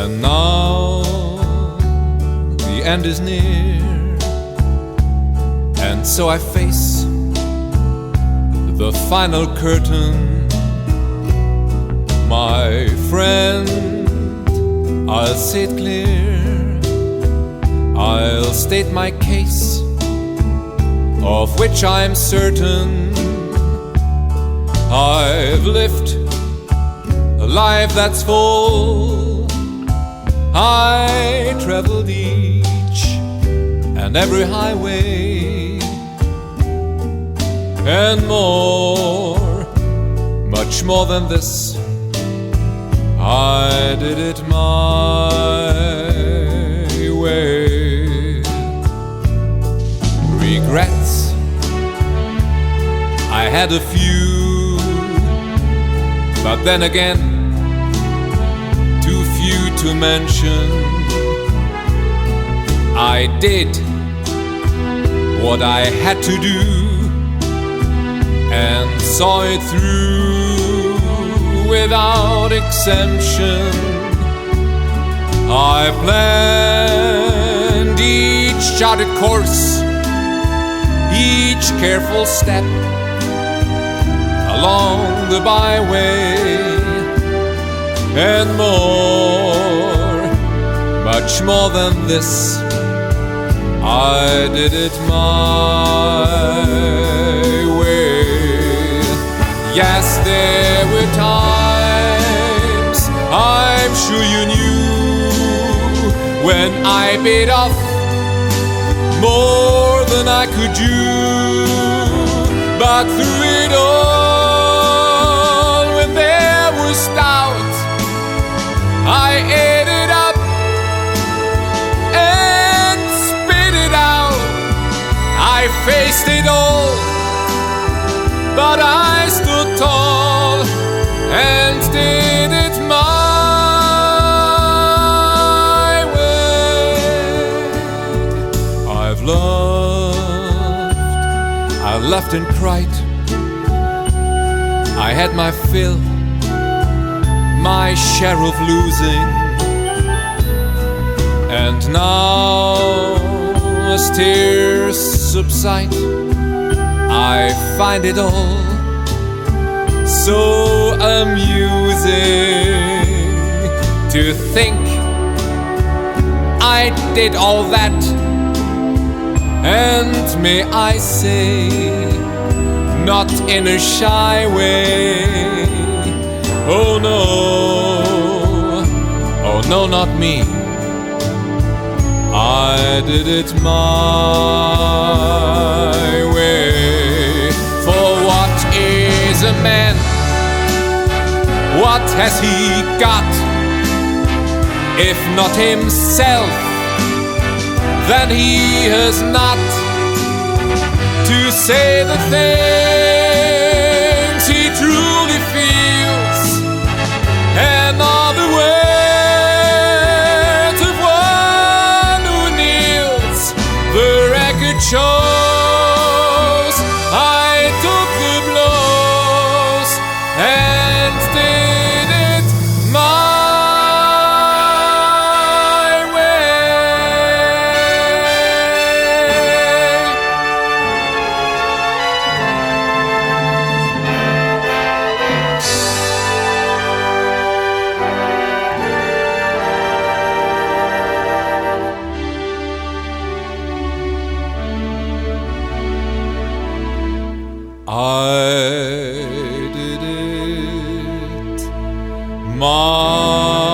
And now the end is near, and so I face the final curtain. My friend, I'll say it clear, I'll state my case, of which I'm certain. I've lived a life that's full. I traveled each and every highway, and more, much more than this, I did it my way. Regrets, I had a few, but then again, too few to mention. I did what I had to do and saw it through without exemption. I planned each charted course, each careful step along the byway, and more, much more than this, I did it my way. Yes, there were times, I'm sure you knew, when I bit off more than I could do. But through it all, when there was doubt, I ate it up and spit it out. I faced it all, but I stood tall and did it my way. I've loved, I laughed and cried, I had my fill, my share of losing, and now as tears subside, I find it all so amusing to think I did all that, and may I say, not in a shy way. Oh no, not me, I did it my way. For what is a man? What has he got? If not himself, then he has not to say the things he truly feels, and all the words of one who kneels. The record shows I took the blows and did it my I did it my